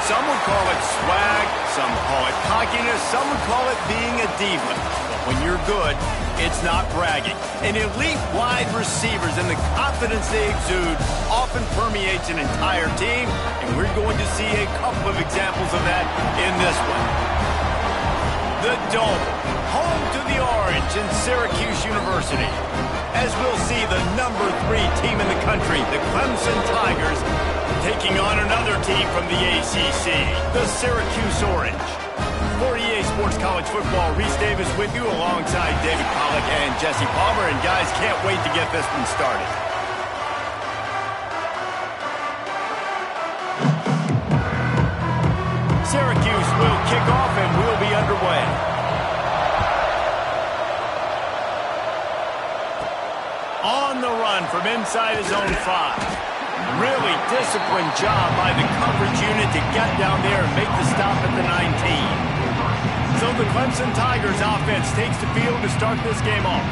Some would call it swag, some call it cockiness, some would call it being a diva. But when you're good, it's not bragging. And elite wide receivers and the confidence they exude often permeates an entire team, and we're going to see a couple of examples of that in this one. The Dome, home to the Orange in Syracuse University. As we'll see the number 3 team in the country, the Clemson Tigers, taking on another team from the ACC, the Syracuse Orange. For EA Sports College Football, Reese Davis with you alongside David Pollack and Jesse Palmer. And guys, can't wait to get this one started. Syracuse will kick off and we'll be underway. On the run from inside his own 5. Really disciplined job by the coverage unit to get down there and make the stop at the 19. So the Clemson Tigers offense takes the field to start this game off.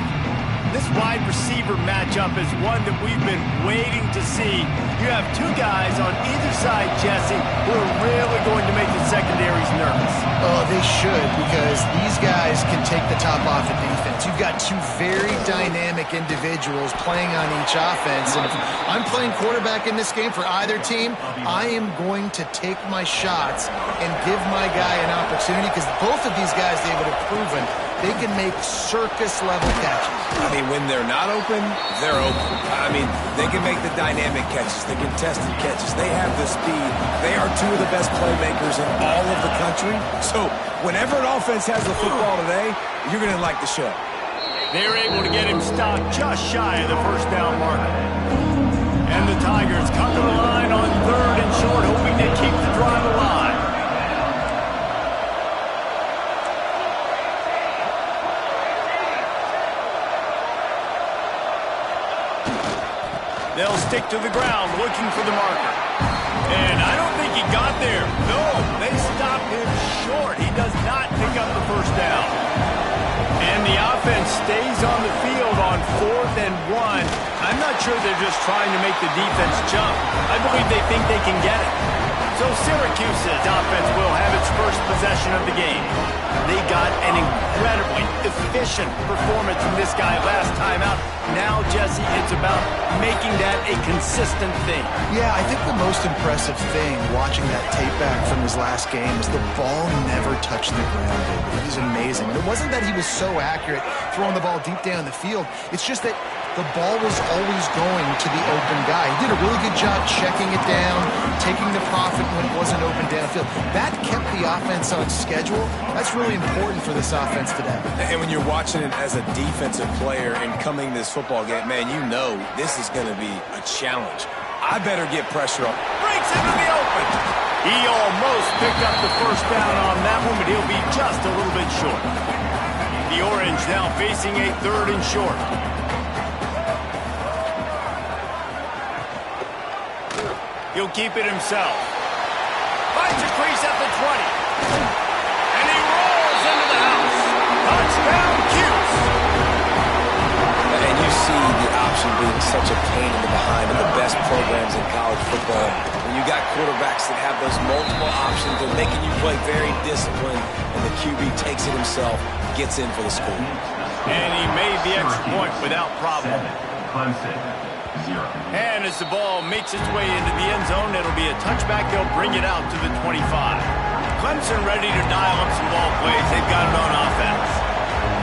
This wide receiver matchup is one that we've been waiting to see. You have 2 guys on either side, Jesse, who are really going to make the secondaries nervous. Oh, they should, because these guys can take the top off the defense. You've got 2 very dynamic individuals playing on each offense. And if I'm playing quarterback in this game for either team, I am going to take my shots and give my guy an opportunity, because both of these guys, David, have proven they can make circus-level catches. I mean, when they're not open, they're open. I mean, they can make the dynamic catches, the contested catches. They have the speed. They are 2 of the best playmakers in all of the country. So whenever an offense has the football today, you're going to like the show. They're able to get him stopped just shy of the first down marker. And the Tigers come to the line on 3rd and short, hoping to keep the drive alive. They'll stick to the ground, looking for the marker. And I don't think he got there. No, they stopped him short. He does not pick up the first down. And the offense stays on the field on 4th and 1. I'm not sure they're just trying to make the defense jump. I believe they think they can get it. So Syracuse's offense will have its first possession of the game. They got an incredibly efficient performance from this guy last time out. Now, Jesse, it's about making that a consistent thing. Yeah, I think the most impressive thing watching that tape back from his last game is the ball never touched the ground, David. It was amazing. And it wasn't that he was so accurate throwing the ball deep down the field. It's just that the ball was always going to the open guy. He did a really good job checking it down, taking the profit when it wasn't open downfield. That kept the offense on schedule. That's really important for this offense today. And when you're watching it as a defensive player and coming this football game, man, you know this is going to be a challenge. I better get pressure on. Breaks into the open. He almost picked up the first down on that one, but he'll be just a little bit short. The Orange now facing a 3rd and short. He'll keep it himself. Finds a crease at the 20. And he rolls into the house. Touchdown, Cuse. And you see the option being such a pain in the behind of the best programs in college football. When you got quarterbacks that have those multiple options, they're making you play very disciplined, and the QB takes it himself, gets in for the score. And he made the extra point without problem. And as the ball makes its way into the end zone, it'll be a touchback. They'll bring it out to the 25. Clemson ready to dial up some ball plays. They've got it on offense.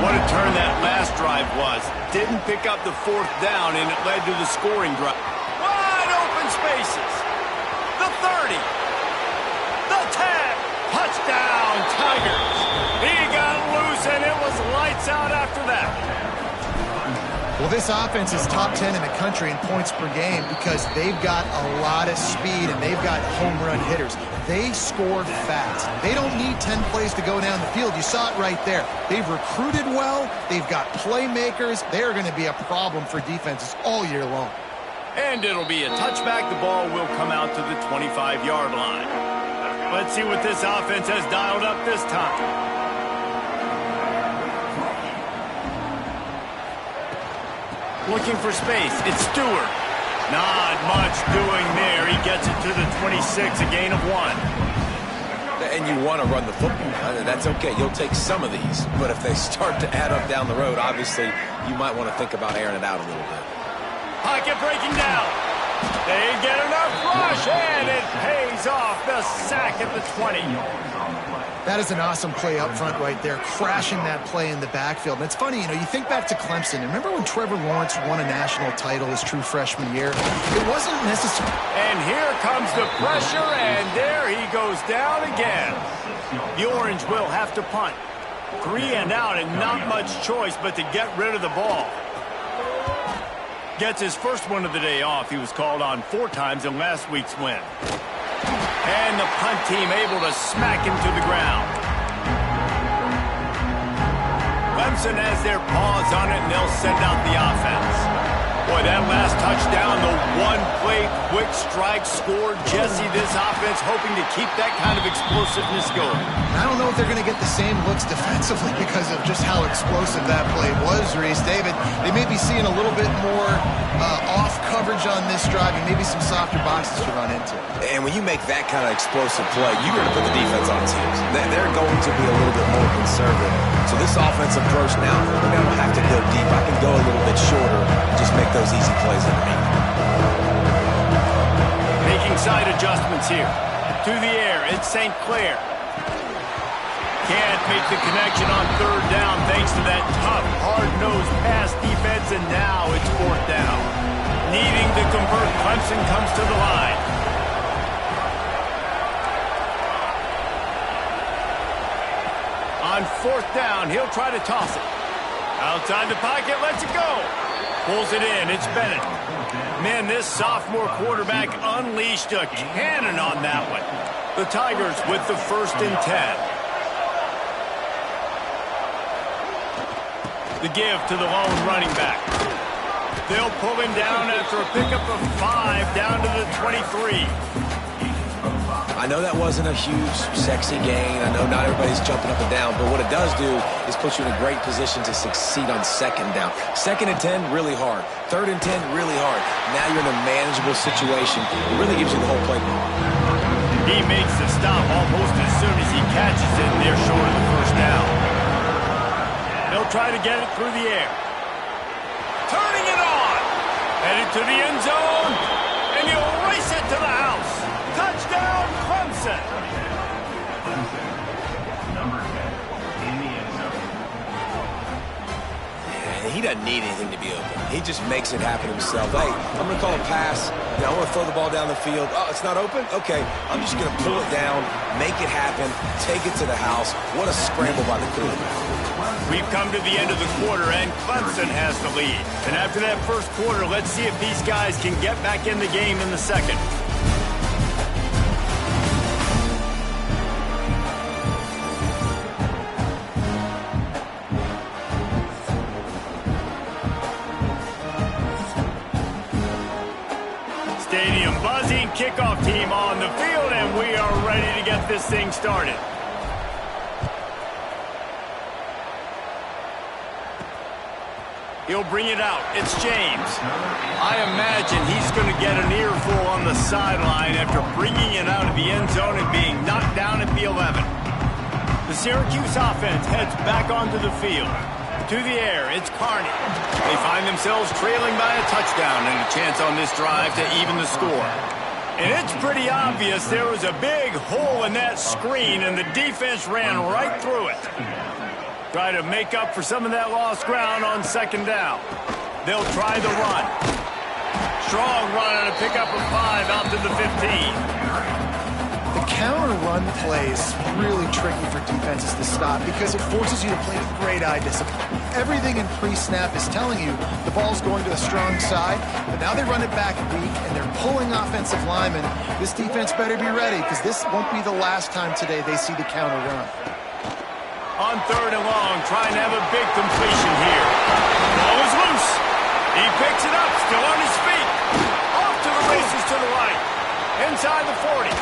What a turn that last drive was. Didn't pick up the 4th down, and it led to the scoring drive. Wide open spaces. The 30. The 10. Touchdown, Tigers. He got loose, and it was lights out after that. Well, this offense is top 10 in the country in points per game because they've got a lot of speed and they've got home run hitters. They score fast. They don't need 10 plays to go down the field. You saw it right there. They've recruited well. They've got playmakers. They're going to be a problem for defenses all year long. And it'll be a touchback. The ball will come out to the 25-yard line. Let's see what this offense has dialed up this time. Looking for space. It's Stewart. Not much doing there. He gets it to the 26, a gain of 1. and you want to run the football. That's okay. You'll take some of these. But if they start to add up down the road, obviously, you might want to think about airing it out a little bit. Pocket breaking down. They get enough rush, and it pays off. The sack at the 20. That is an awesome play up front right there, crashing that play in the backfield. And it's funny, you think back to Clemson. Remember when Trevor Lawrence won a national title his true freshman year? It wasn't necessary. And here comes the pressure, and there he goes down again. The Orange will have to punt. 3 and out, and not much choice but to get rid of the ball. Gets his first one of the day off. He was called on 4 times in last week's win. And the punt team able to smack him to the ground. Clemson has their paws on it, and they'll send out the offense. Boy, that last touchdown, the one-play quick strike scored. Jesse, this offense hoping to keep that kind of explosiveness going. I don't know if they're going to get the same looks defensively because of just how explosive that play was, Reese. David, they may be seeing a little bit more off coverage on this drive and maybe some softer boxes to run into. And when you make that kind of explosive play, you're going to put the defense on its heels. They're going to be a little bit more conservative. So this offensive approach now, I don't have to go deep. I can go a little bit shorter and just make those easy plays underneath. Making side adjustments here. To the air, it's St. Clair. Can't make the connection on 3rd down thanks to that tough, hard-nosed pass defense, and now it's 4th down. Needing to convert, Clemson comes to the line. On 4th down, he'll try to toss it. Outside the pocket, lets it go. Pulls it in, it's Bennett. Man, this sophomore quarterback unleashed a cannon on that one. The Tigers with the 1st and 10. The give to the lone running back. They'll pull him down after a pickup of 5 down to the 23. I know that wasn't a huge, sexy gain. I know not everybody's jumping up and down, but what it does do is put you in a great position to succeed on 2nd down. 2nd and 10, really hard. 3rd and 10, really hard. Now you're in a manageable situation. It really gives you the whole playbook. He makes the stop almost as soon as he catches it, and they're short of the 1st down. They'll try to get it through the air. Turning it on. Headed to the end zone, and he'll race it to the house. Touchdown, Clemson. He doesn't need anything to be open. He just makes it happen himself. Hey, I'm going to call a pass. I want to throw the ball down the field. Oh, it's not open? Okay, I'm just going to pull it down, make it happen, take it to the house. What a scramble by the quarterback. We've come to the end of the quarter, and Clemson has the lead. And after that first quarter, let's see if these guys can get back in the game in the second. Stadium buzzing, kickoff team on the field, and we are ready to get this thing started. He'll bring it out. It's James. I imagine he's going to get an earful on the sideline after bringing it out of the end zone and being knocked down at the 11. The Syracuse offense heads back onto the field. To the air, it's Carney. They find themselves trailing by a touchdown and a chance on this drive to even the score. And it's pretty obvious there was a big hole in that screen, and the defense ran right through it. Try to make up for some of that lost ground on 2nd down. They'll try the run. Strong run and a pickup of 5 out to the 15. The counter run play is really tricky for defenses to stop because it forces you to play with great eye discipline. Everything in pre-snap is telling you the ball's going to the strong side, but now they run it back weak and they're pulling offensive linemen. This defense better be ready because this won't be the last time today they see the counter run. On 3rd and long, trying to have a big completion here. Ball is loose. He picks it up, still on his feet. Off to the races to the right. Inside the 40.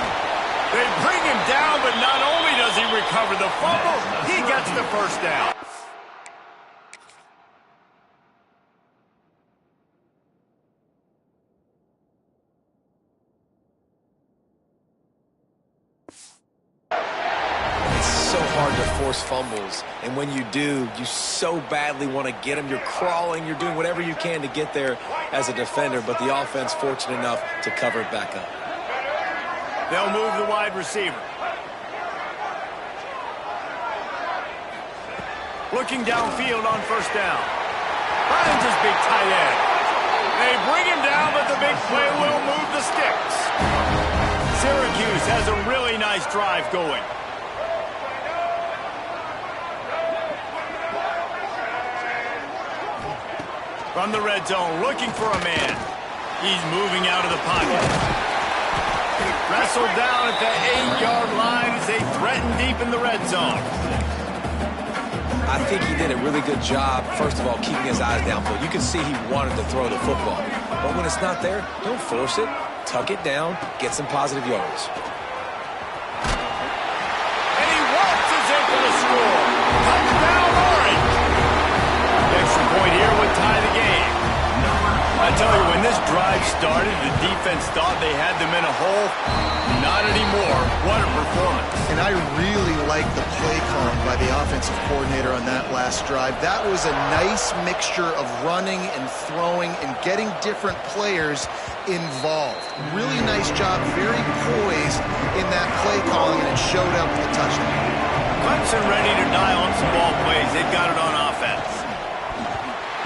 They bring him down, but not only does he recover the fumble, he gets the 1st down. so hard to force fumbles, and when you do, you so badly want to get them. You're crawling, you're doing whatever you can to get there as a defender, but the offense fortunate enough to cover it back up. They'll move the wide receiver. Looking downfield on first down. Finds his big tight end. They bring him down, but the big play will move the sticks. Syracuse has a really nice drive going. From the red zone, looking for a man. He's moving out of the pocket. Wrestled down at the 8-yard line as they threaten deep in the red zone. I think he did a really good job, first of all, keeping his eyes downfield. You can see he wanted to throw the football. But when it's not there, don't force it. Tuck it down, get some positive yards. And he waltzes in for the score. Touchdown, Orange. The extra point here would tie the game. I tell you, when this drive started, the defense thought they had them in a hole. Not anymore. What a performance. And I really like the play calling by the offensive coordinator on that last drive. That was a nice mixture of running and throwing and getting different players involved. Really nice job, very poised in that play calling, and it showed up with a touchdown. Clemson ready to dial up some ball plays. They've got it on offense.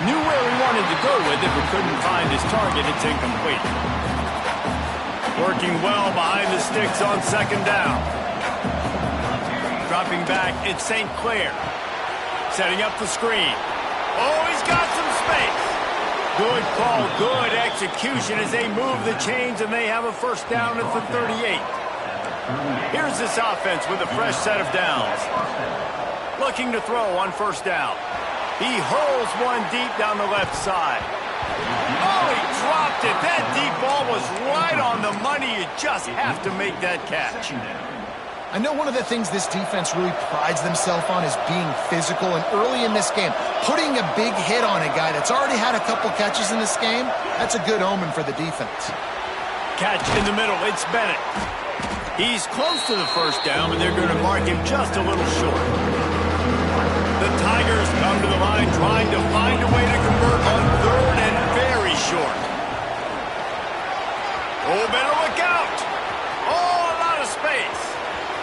Knew where he wanted to go with it, but couldn't find his target. It's incomplete. Working well behind the sticks on second down. Dropping back, it's St. Clair. Setting up the screen. Oh, he's got some space. Good call, good execution as they move the chains, and they have a first down at the 38. Here's this offense with a fresh set of downs. Looking to throw on first down. He hurls one deep down the left side. Oh, he dropped it. That deep ball was right on the money. You just have to make that catch. I know one of the things this defense really prides themselves on is being physical, and early in this game, putting a big hit on a guy that's already had a couple catches in this game, that's a good omen for the defense. Catch in the middle. It's Bennett. He's close to the first down, but they're going to mark him just a little short. The Tigers come to the line trying to find a way to convert on third and very short. Oh, better look out. Oh, a lot of space.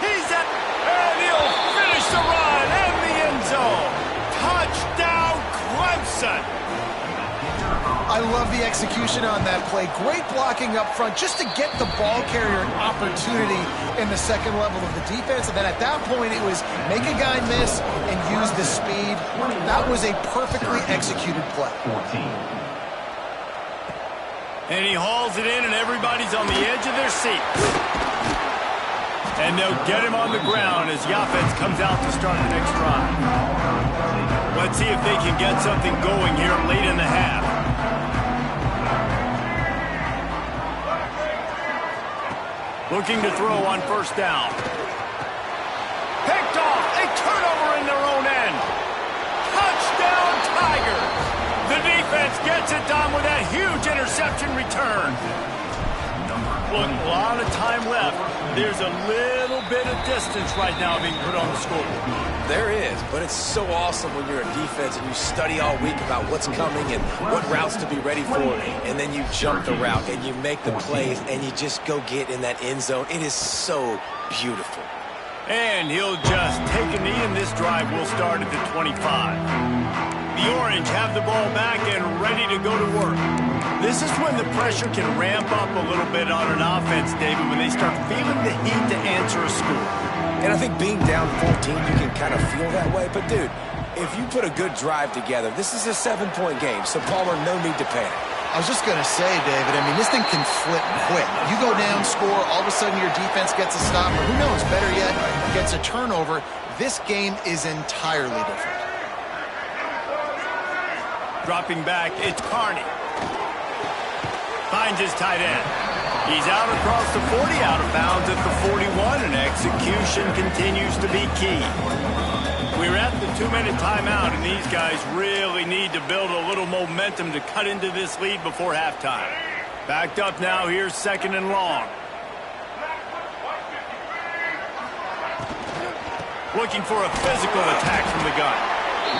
He's at, and he'll finish the run and the end zone. Touchdown, Clemson. I love the execution on that play. Great blocking up front just to get the ball carrier an opportunity in the second level of the defense. And then at that point, it was make a guy miss and use the speed. That was a perfectly executed play. And he hauls it in, and everybody's on the edge of their seat. And they'll get him on the ground as the offense comes out to start the next drive. Let's see if they can get something going here late in the half. Looking to throw on first down. Picked off. A turnover in their own end. Touchdown, Tigers. The defense gets it done with that huge interception return. Look, a lot of time left. There's a little bit of distance right now being put on the scoreboard. There is, but it's so awesome when you're a defense and you study all week about what's coming and what routes to be ready for, and then you jump the route and you make the plays and you just go get in that end zone. It is so beautiful. And he'll just take a knee, and this drive will start at the 25. The Orange have the ball back and ready to go to work. This is when the pressure can ramp up a little bit on an offense, David, when they start feeling the heat to answer a score. And I think being down 14, you can kind of feel that way. But, dude, if you put a good drive together, this is a 7-point game, so Palmer, no need to panic. I was just going to say, David, I mean, this thing can flip quick. You go down, score, all of a sudden your defense gets a stop, or who knows, better yet, gets a turnover. This game is entirely different. Dropping back, it's Carney. Finds his tight end. He's out across the 40, out of bounds at the 41, and execution continues to be key. We're at the 2-minute timeout, and these guys really need to build a little momentum to cut into this lead before halftime. Backed up now, here's second and long. Looking for a physical attack from the gun.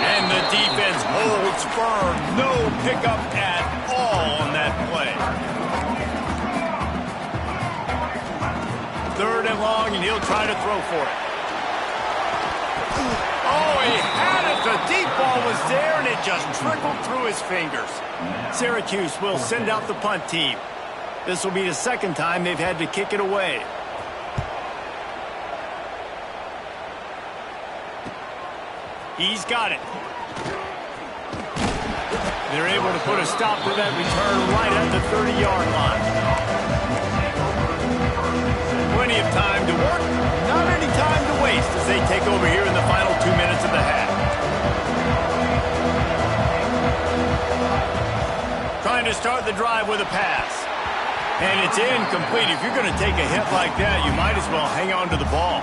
And the defense holds firm. No pickup at all on that play. 3rd and long, and he'll try to throw for it. Oh, he had it. The deep ball was there, and it just trickled through his fingers. Syracuse will send out the punt team. This will be the 2nd time they've had to kick it away. He's got it. They're able to put a stop to that return right at the 30-yard line. Plenty of time to work, not any time to waste as they take over here in the final 2 minutes of the half. Trying to start the drive with a pass. And it's incomplete. If you're going to take a hit like that, you might as well hang on to the ball.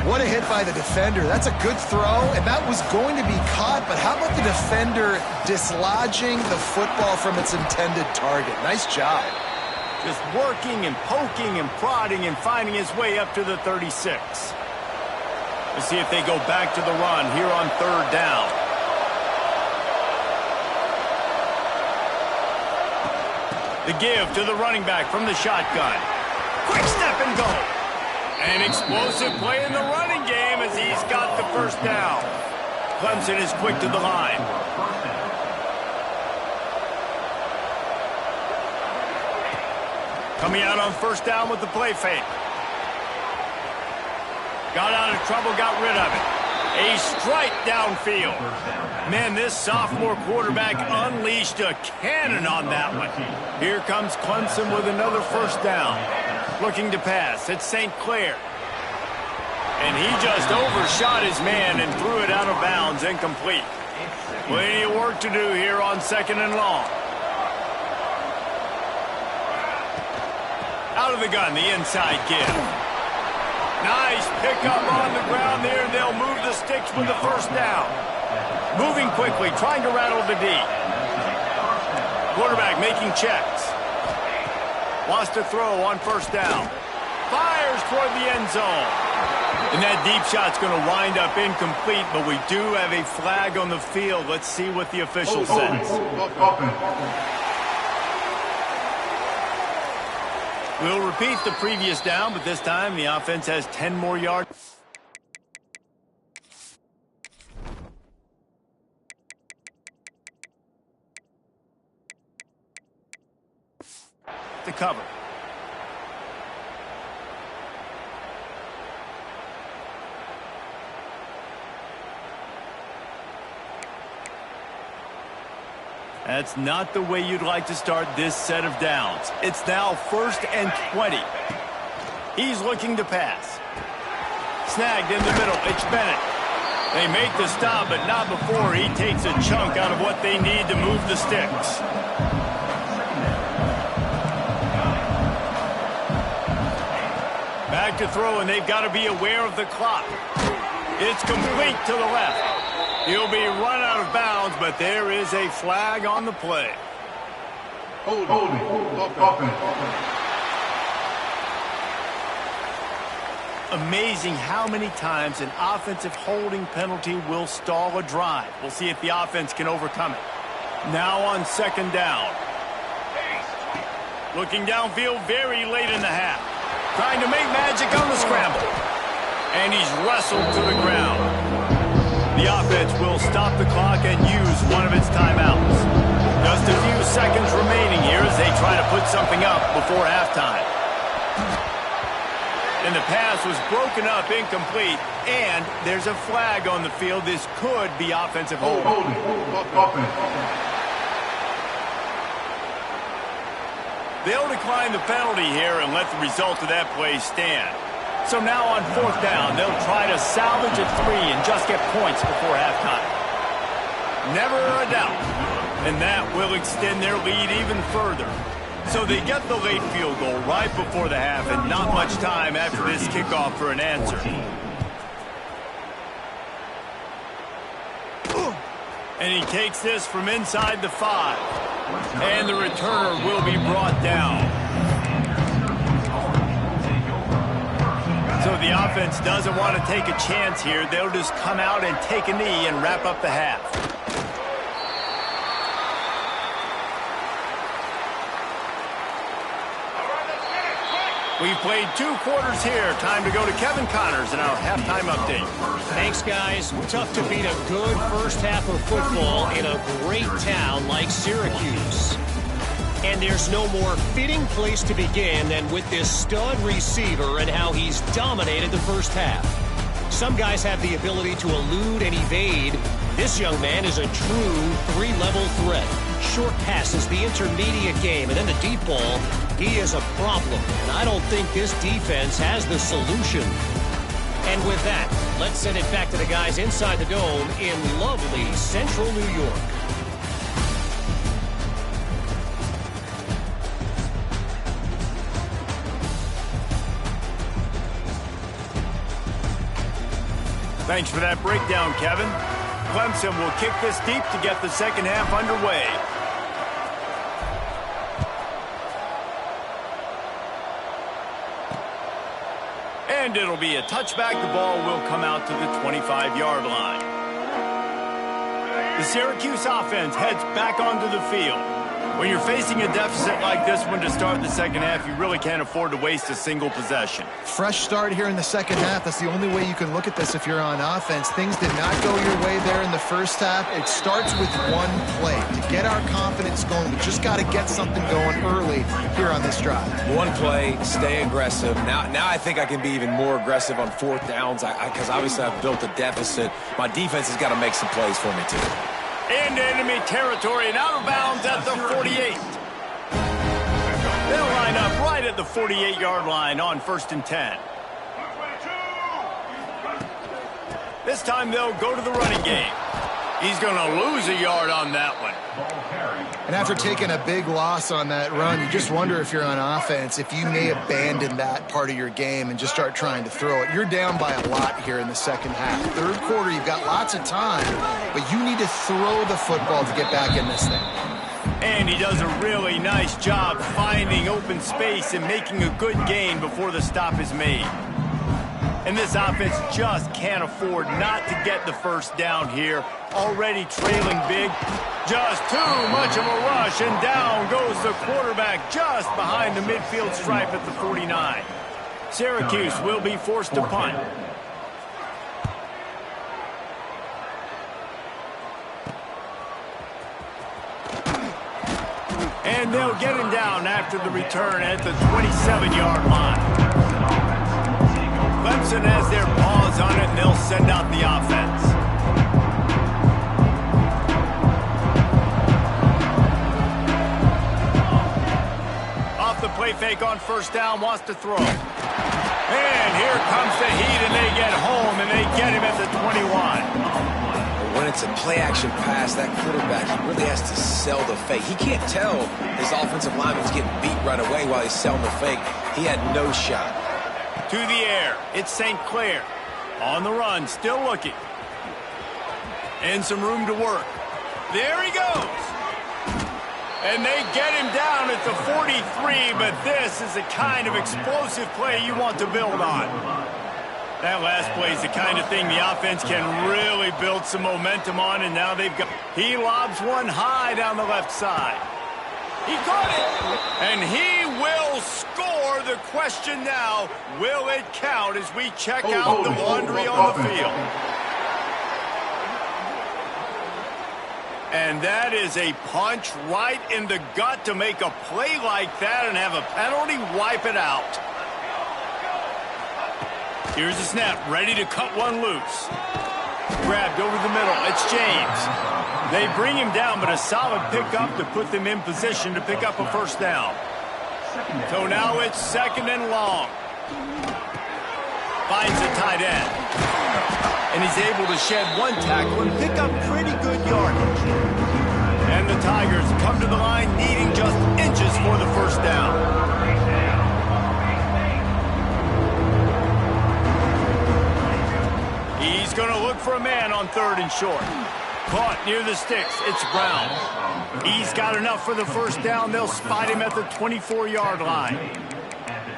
What a hit by the defender. That's a good throw, and that was going to be caught, but how about the defender dislodging the football from its intended target? Nice job. Just working and poking and prodding and finding his way up to the 36. We'll see if they go back to the run here on 3rd down. The give to the running back from the shotgun. Quick step and go. An explosive play in the running game as he's got the 1st down. Clemson is quick to the line. Coming out on 1st down with the play fake. Got out of trouble, got rid of it. A strike downfield. Man, this sophomore quarterback unleashed a cannon on that one. Here comes Clemson with another 1st down. Looking to pass. It's St. Clair. And he just overshot his man and threw it out of bounds, incomplete. Plenty of work to do here on 2nd and long. Out of the gun, the inside give. Nice pickup on the ground there. They'll move the sticks with the 1st down. Moving quickly, trying to rattle the D. Quarterback making checks. Wants to throw on 1st down. Fires toward the end zone. And that deep shot's going to wind up incomplete, but we do have a flag on the field. Let's see what the official says. We'll repeat the previous down, but this time the offense has 10 more yards. To cover. That's not the way you'd like to start this set of downs. It's now 1st and 20. He's looking to pass. Snagged in the middle. It's Bennett. They make the stop, but not before he takes a chunk out of what they need to move the sticks. Back to throw, and they've got to be aware of the clock. It's complete to the left. He'll be run out of bounds, but there is a flag on the play. Holding. Amazing how many times an offensive holding penalty will stall a drive. We'll see if the offense can overcome it. Now on 2nd down. Looking downfield very late in the half. Trying to make magic on the scramble. And he's wrestled to the ground. The offense will stop the clock and use one of its timeouts. Just a few seconds remaining here as they try to put something up before halftime. And the pass was broken up, incomplete, and there's a flag on the field. This could be offensive holding. They'll decline the penalty here and let the result of that play stand. So now on 4th down, they'll try to salvage a 3 and just get points before halftime. Never a doubt. And that will extend their lead even further. So they get the late field goal right before the half and not much time after this kickoff for an answer. And he takes this from inside the 5. And the returner will be brought down. So the offense doesn't want to take a chance here. They'll just come out and take a knee and wrap up the half. We've played 2 quarters here. Time to go to Kevin Connors in our halftime update. Thanks, guys. Tough to beat a good first half of football in a great town like Syracuse. And there's no more fitting place to begin than with this stud receiver and how he's dominated the first half. Some guys have the ability to elude and evade. This young man is a true 3-level threat. Short passes, the intermediate game, and then the deep ball. He is a problem, and I don't think this defense has the solution. And with that, let's send it back to the guys inside the dome in lovely central New York. Thanks for that breakdown, Kevin. Clemson will kick this deep to get the second half underway. And it'll be a touchback. The ball will come out to the 25-yard line. The Syracuse offense heads back onto the field. When you're facing a deficit like this one to start the second half, you really can't afford to waste a single possession. Fresh start here in the second half. That's the only way you can look at this if you're on offense. Things did not go your way there in the first half. It starts with one play. To get our confidence going, we just got to get something going early here on this drive. One play, stay aggressive. Now I think I can be even more aggressive on 4th downs because obviously I've built a deficit. My defense has got to make some plays for me too. Into enemy territory and out of bounds at the 48. They'll line up right at the 48-yard line on 1st and 10. This time they'll go to the running game. He's going to lose a yard on that one. And after taking a big loss on that run, you just wonder if you're on offense, if you may abandon that part of your game and just start trying to throw it. You're down by a lot here in the second half. 3rd quarter, you've got lots of time, but you need to throw the football to get back in this thing. And he does a really nice job finding open space and making a good gain before the stop is made. And this offense just can't afford not to get the first down here. Already trailing big. Just too much of a rush, and down goes the quarterback just behind the midfield stripe at the 49. Syracuse will be forced to punt. And they'll get him down after the return at the 27-yard line. Clemson has their paws on it, and they'll send out the offense. Off the play fake on 1st down, wants to throw. And here comes the heat, and they get home, and they get him at the 21. When it's a play-action pass, that quarterback, he really has to sell the fake. He can't tell his offensive lineman's getting beat right away while he's selling the fake. He had no shot. To the air, it's St. Clair. On the run, still looking. And some room to work. There he goes. And they get him down at the 43, but this is the kind of explosive play you want to build on. That last play is the kind of thing the offense can really build some momentum on, and now they've got... He lobs one high down the left side. He caught it, and he will score. The question now, will it count as we check out the laundry on the field? And that is a punch right in the gut to make a play like that and have a penalty wipe it out. Here's the snap, ready to cut one loose. Grabbed over the middle, it's James. They bring him down, but a solid pickup to put them in position to pick up a 1st down. So now it's 2nd and long. Finds the tight end. And he's able to shed one tackle and pick up pretty good yardage. And the Tigers come to the line needing just inches for the 1st down. He's going to look for a man on 3rd and short. Caught near the sticks. It's Brown. He's got enough for the 1st down. They'll spot him at the 24-yard line.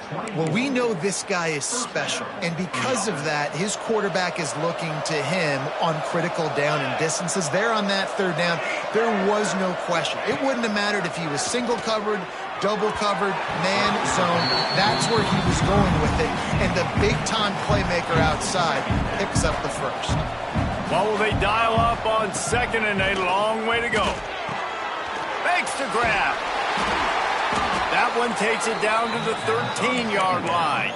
Well, we know this guy is special, and because of that, his quarterback is looking to him on critical down and distances. There on that third down, there was no question. It wouldn't have mattered if he was single covered, double covered, man, zone. That's where he was going with it, and the big-time playmaker outside picks up the first. Well, will they dial up on second and a long way to go? Makes the grab. That one takes it down to the 13-yard line.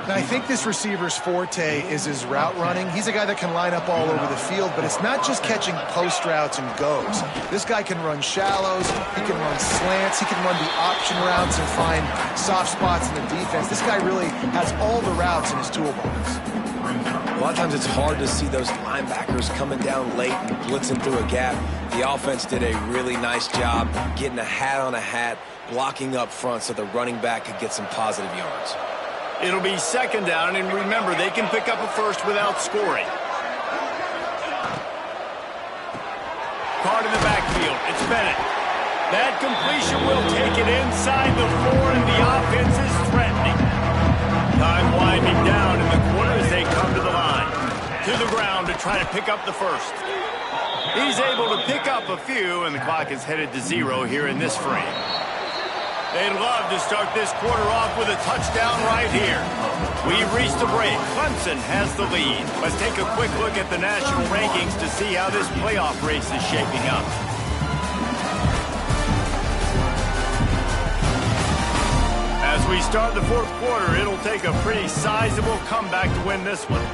Now, I think this receiver's forte is his route running. He's a guy that can line up all over the field, but it's not just catching post routes and goes. This guy can run shallows, he can run slants, he can run the option routes and find soft spots in the defense. This guy really has all the routes in his toolbox. A lot of times it's hard to see those linebackers coming down late and blitzing through a gap. The offense did a really nice job getting a hat on a hat, blocking up front so the running back could get some positive yards. It'll be second down, and remember, they can pick up a first without scoring. Card in the backfield. It's Bennett. That completion will take it inside the 4, and the offense is threatening. Time winding down in the corner as they come to the line. To the ground to try to pick up the first. He's able to pick up a few, and the clock is headed to 0 here in this frame. They'd love to start this quarter off with a touchdown right here. We've reached the break. Clemson has the lead. Let's take a quick look at the national rankings to see how this playoff race is shaping up. As we start the fourth quarter, it'll take a pretty sizable comeback to win this one.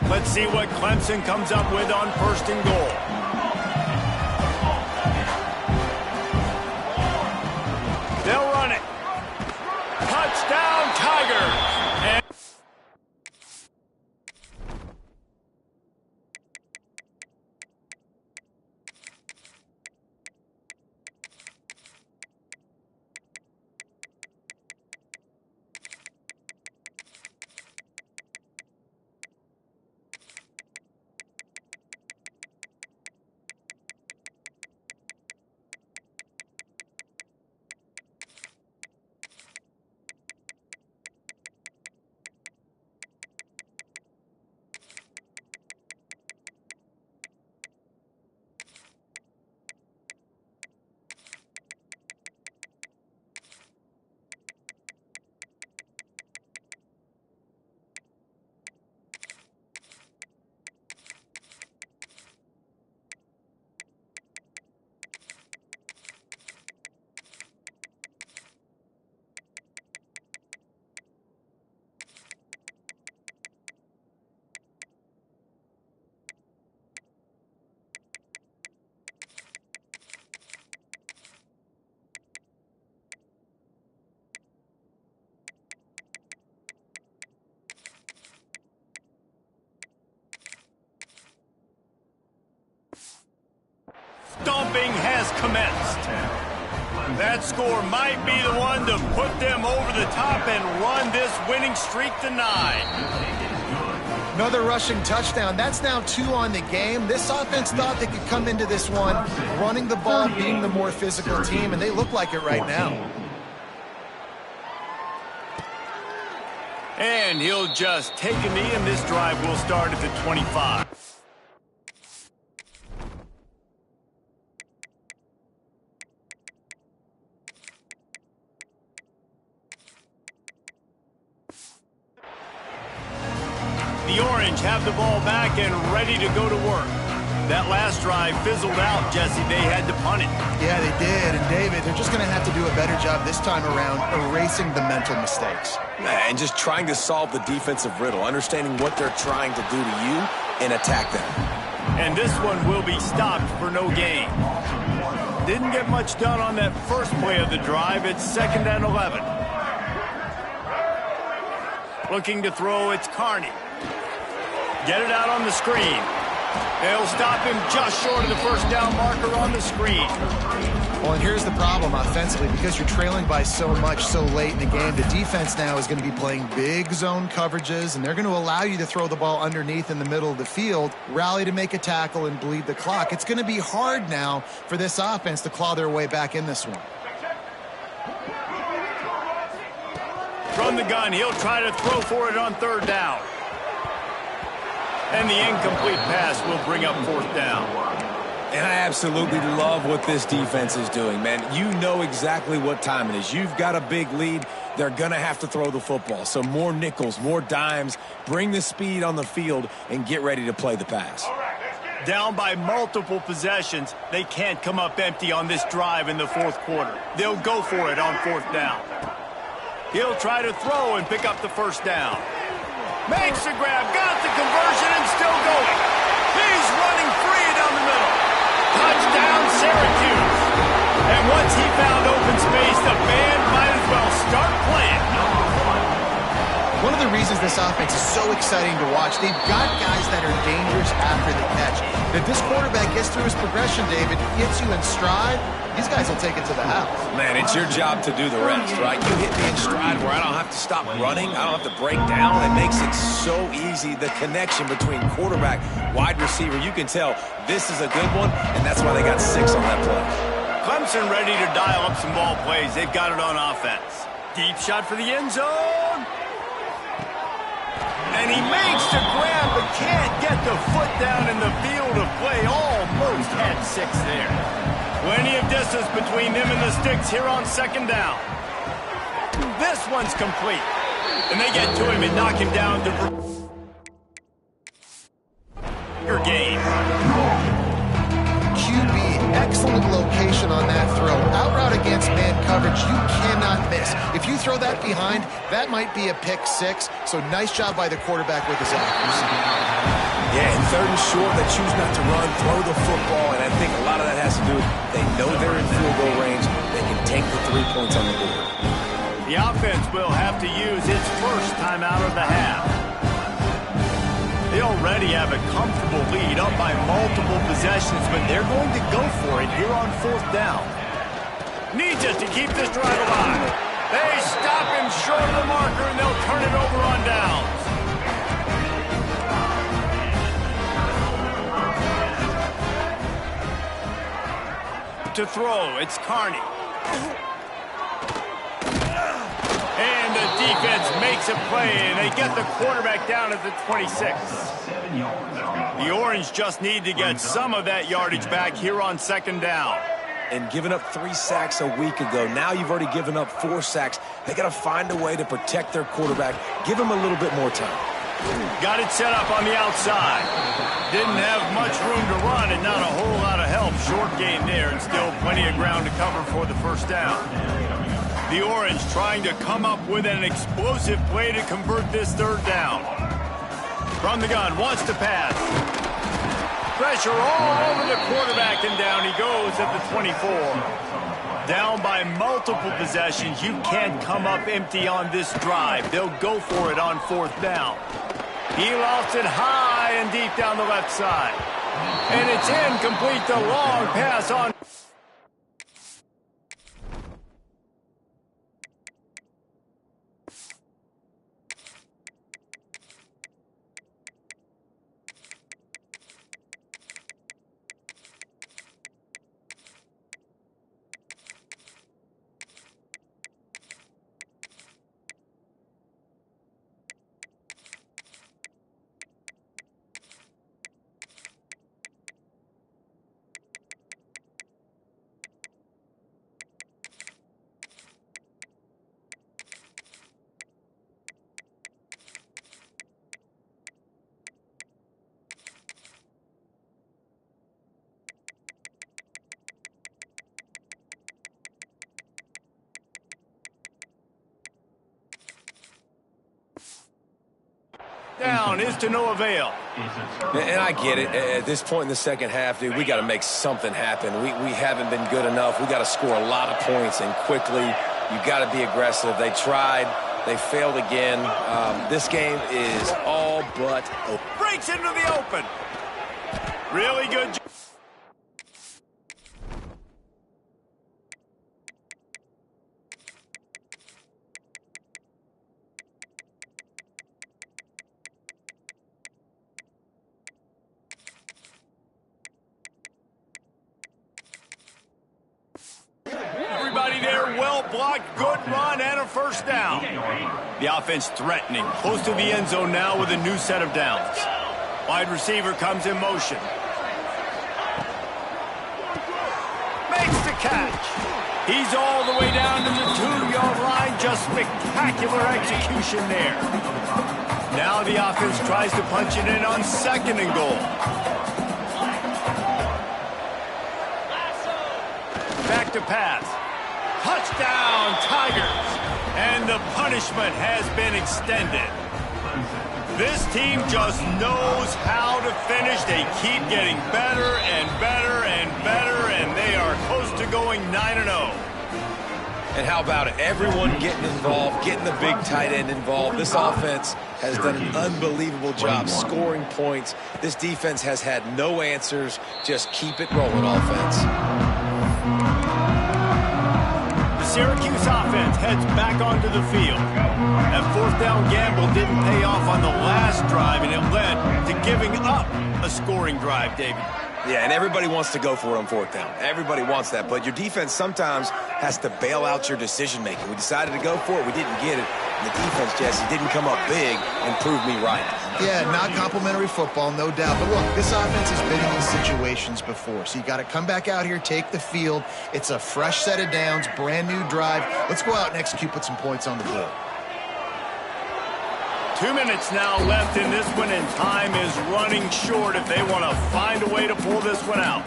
Let's see what Clemson comes up with on first and goal. They'll run it. Touchdown, Tigers! And stomping has commenced. That score might be the one to put them over the top and run this winning streak to 9. Another rushing touchdown. That's now 2 on the game. This offense thought they could come into this one running the ball, being the more physical team, and they look like it right now. And he'll just take a knee, and this drive will start at the 25. The Orange have the ball back and ready to go to work. That last drive fizzled out, Jesse. They had to punt it. Yeah, they did. And, David, they're just going to have to do a better job this time around erasing the mental mistakes. And just trying to solve the defensive riddle, understanding what they're trying to do to you and attack them. And this one will be stopped for no gain. Didn't get much done on that first play of the drive. It's 2nd and 11. Looking to throw, it's Carney. Get it out on the screen. They'll stop him just short of the first down marker on the screen. Well, and here's the problem offensively. Because you're trailing by so much so late in the game, the defense now is going to be playing big zone coverages, and they're going to allow you to throw the ball underneath in the middle of the field, rally to make a tackle, and bleed the clock. It's going to be hard now for this offense to claw their way back in this one. From the gun, he'll try to throw for it on third down. And the incomplete pass will bring up fourth down. And I absolutely love what this defense is doing, man. You know exactly what time it is. You've got a big lead. They're going to have to throw the football. So more nickels, more dimes, bring the speed on the field, and get ready to play the pass. Down by multiple possessions, they can't come up empty on this drive in the fourth quarter. They'll go for it on fourth down. He'll try to throw and pick up the first down. Makes the grab, got the conversion, and still going. He's running free down the middle. Touchdown, Syracuse. And once he found open space, the band might as well start playing. One of the reasons this offense is so exciting to watch, they've got guys that are dangerous after the catch. If this quarterback gets through his progression, David, gets you in stride, these guys will take it to the house. Man, it's your job to do the rest, right? You hit me in stride where I don't have to stop running. I don't have to break down. It makes it so easy. The connection between quarterback, wide receiver, you can tell this is a good one, and that's why they got 6 on that play. Clemson ready to dial up some ball plays. They've got it on offense. Deep shot for the end zone. And he makes the grab, but can't get the foot down in the field of play. Almost had 6 there. Plenty of distance between them and the sticks here on second down. This one's complete. And they get to him and knock him down to your game. QB, excellent location on that throw. Out route against man coverage, you cannot miss. If you throw that behind, that might be a pick 6. So nice job by the quarterback with his accuracy. Yeah, and third and short, they choose not to run, throw the football, and I think a lot of that has to do with they know they're in field goal range. They can take the 3 points on the board. The offense will have to use its first timeout of the half. They already have a comfortable lead up by multiple possessions, but they're going to go for it here on fourth down. Needs it to keep this drive alive. They stop him short of the marker, and they'll turn it over on downs. To throw, it's Carney. And the defense makes a play, and they get the quarterback down at the 26. The Orange just need to get some of that yardage back here on second down. And giving up 3 sacks a week ago. Now you've already given up 4 sacks. They got to find a way to protect their quarterback. Give him a little bit more time. Got it set up on the outside. Didn't have much room to run and not a whole lot of help. Short gain there and still plenty of ground to cover for the first down. The Orange trying to come up with an explosive play to convert this third down. From the gun, wants to pass. Pressure all over the quarterback, and down he goes at the 24. Down by multiple possessions. You can't come up empty on this drive. They'll go for it on fourth down. He lost it high and deep down the left side. And it's incomplete. The long pass on. Down is to no avail. And I get it. At this point in the second half, dude, we got to make something happen. We haven't been good enough. We got to score a lot of points and quickly. You got to be aggressive. They tried. They failed again. This game is all but open. Breaks into the open. Really good job. Everybody there well blocked, good run, and a first down. The offense threatening, close to the end zone now with a new set of downs. Wide receiver comes in motion. Makes the catch. He's all the way down to the 2-yard line. Just spectacular execution there. Now the offense tries to punch it in on 2nd and goal. Back to pass. Touchdown, Tigers. And the punishment has been extended. This team just knows how to finish. They keep getting better and better and better, and they are close to going 9-0. And how about it? Everyone getting involved, getting the big tight end involved. This offense has done an unbelievable job scoring points. This defense has had no answers. Just keep it rolling, offense. Syracuse offense heads back onto the field. That 4th down gamble didn't pay off on the last drive, and it led to giving up a scoring drive, David. Yeah, and everybody wants to go for it on 4th down. Everybody wants that, but your defense sometimes has to bail out your decision-making. We decided to go for it. We didn't get it. And the defense, Jesse, didn't come up big and prove me right. Yeah, not complimentary football, no doubt. But look, this offense has been in these situations before. So you got to come back out here, take the field. It's a fresh set of downs, brand new drive. Let's go out and execute, put some points on the board. 2 minutes now left in this one, and time is running short if they want to find a way to pull this one out.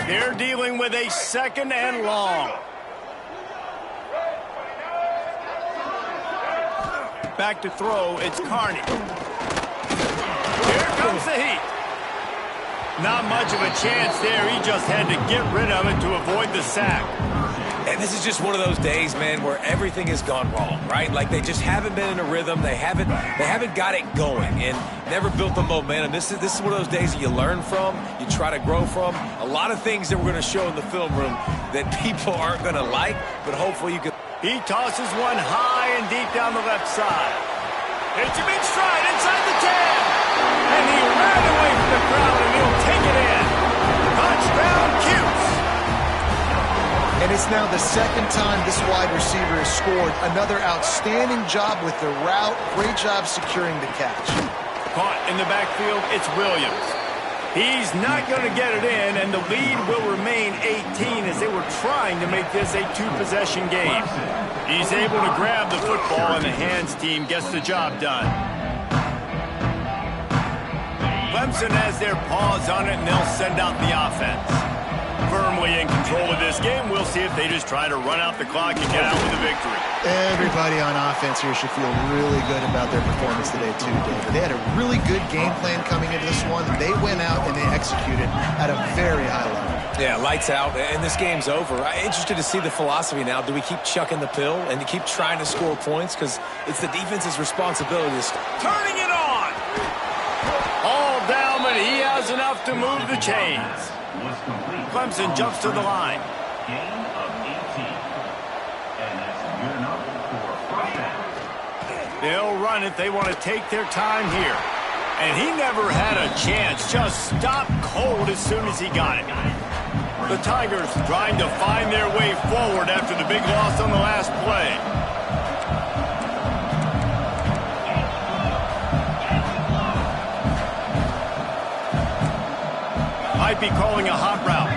They're dealing with a 2nd and long. Back to throw, it's Carney. Here comes the heat. Not much of a chance there. He just had to get rid of it to avoid the sack. And this is just one of those days, man, where everything has gone wrong, right? Like they just haven't been in a rhythm. They haven't got it going and never built the momentum. This is one of those days that you learn from, you try to grow from. A lot of things that we're going to show in the film room that people aren't going to like, but hopefully you can. He tosses one high and deep down the left side. It's a big stride inside the 10. And he ran away from the crowd, and he'll take it in. Touchdown, Cuse. And it's now the 2nd time this wide receiver has scored. Another outstanding job with the route. Great job securing the catch. Caught in the backfield, it's Williams. He's not going to get it in, and the lead will remain 18 as they were trying to make this a 2-possession game. He's able to grab the football, and the hands team gets the job done. Clemson has their paws on it, and they'll send out the offense. Firmly in control of this game. We'll see if they just try to run out the clock and get out with a victory. Everybody on offense here should feel really good about their performance today, too, David. They had a really good game plan coming into this one. They went out and they executed at a very high level. Yeah, lights out, and this game's over. I'm interested to see the philosophy now. Do we keep chucking the pill and keep trying to score points? Because it's the defense's responsibility. Turning it on! All down, but he has enough to move the chains. Clemson jumps to the line. Gain of 18. And that's good enough for a first down. They'll run it. They want to take their time here. And he never had a chance. Just stopped cold as soon as he got it. The Tigers trying to find their way forward after the big loss on the last play. Might be calling a hot route.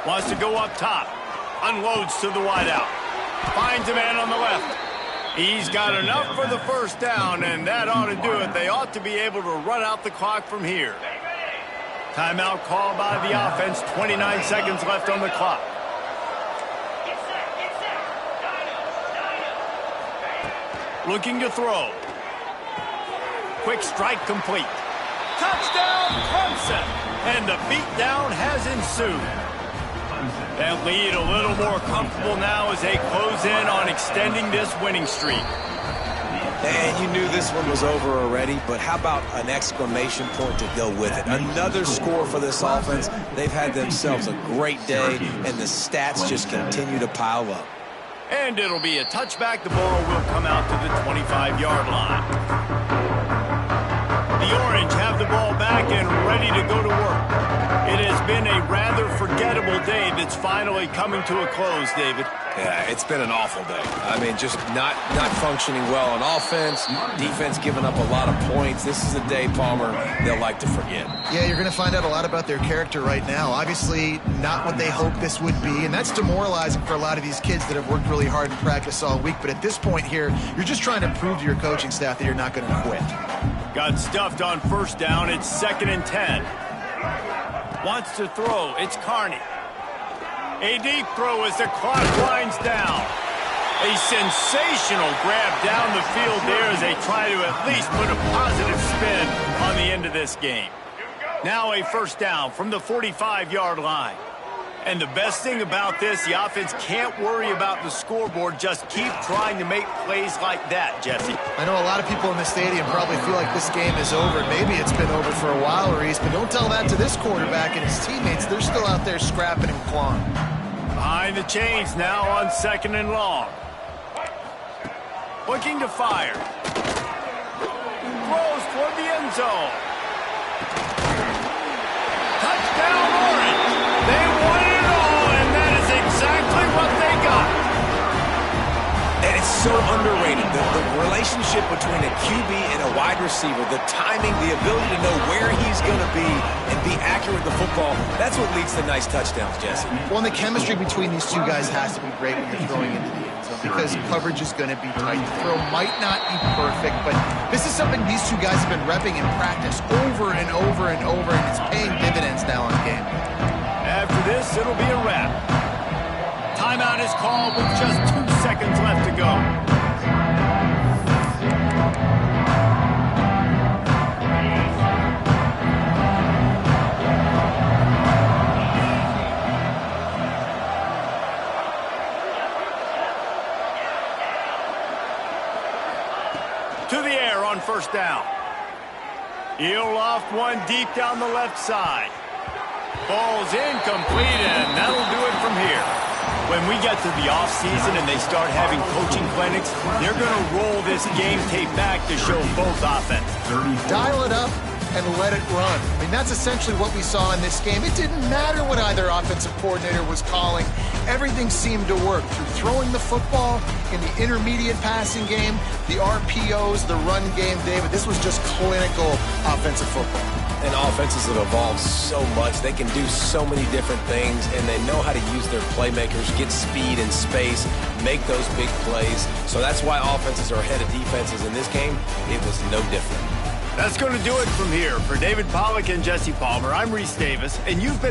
Wants to go up top. Unloads to the wideout. Finds a man on the left. He's got enough for the first down, and that ought to do it. They ought to be able to run out the clock from here. Timeout called by the offense. 29 seconds left on the clock. Looking to throw. Quick strike complete. Touchdown, Clemson! And the beatdown has ensued. That lead a little more comfortable now as they close in on extending this winning streak. And you knew this one was over already, but how about an exclamation point to go with it? Another score for this offense. They've had themselves a great day, and the stats just continue to pile up. And it'll be a touchback. The ball will come out to the 25-yard line. The the Orange have the ball back and ready to go to work. It has been a rather forgettable day that's finally coming to a close, David. Yeah, it's been an awful day. I mean, just not functioning well on offense, defense giving up a lot of points. This is a day, Palmer, they'll like to forget. Yeah, you're going to find out a lot about their character right now. Obviously, not what they hoped this would be, and that's demoralizing for a lot of these kids that have worked really hard in practice all week. But at this point here, you're just trying to prove to your coaching staff that you're not going to quit. Got stuffed on first down. It's 2nd and 10. Wants to throw. It's Carney. A deep throw as the clock winds down. A sensational grab down the field there as they try to at least put a positive spin on the end of this game. Now a first down from the 45-yard line. And the best thing about this, the offense can't worry about the scoreboard. Just keep trying to make plays like that, Jesse. I know a lot of people in the stadium probably feel like this game is over. Maybe it's been over for a while, Reese, but don't tell that to this quarterback and his teammates. They're still out there scrapping and clawing. Behind the chains now on 2nd and long. Looking to fire. Throws toward the end zone. Touchdown, Orange. They won it all, and that is exactly what they got. And it's so underrated. The relationship between a QB and a wide receiver, the timing, the ability to know where he's going to be and be accurate with the football, that's what leads to nice touchdowns, Jesse. Well, and the chemistry between these two guys has to be great when you're throwing into the end zone because coverage is going to be tight. The throw might not be perfect, but this is something these two guys have been repping in practice over and over and over, and it's paying dividends now on game. After this, it'll be a wrap. Timeout is called with just 2 seconds left to go. To the air on first down. He'll loft one deep down the left side. Ball's incomplete, and that'll do it from here. When we get to the offseason and they start having coaching clinics, they're going to roll this game tape back to show both offenses. Dial it up and let it run. I mean, that's essentially what we saw in this game. It didn't matter what either offensive coordinator was calling. Everything seemed to work through throwing the football in the intermediate passing game, the RPOs, the run game, David. This was just clinical offensive football. And offenses have evolved so much. They can do so many different things, and they know how to use their playmakers, get speed and space, make those big plays. So that's why offenses are ahead of defenses in this game. It was no different. That's going to do it from here. For David Pollack and Jesse Palmer, I'm Reese Davis, and you've been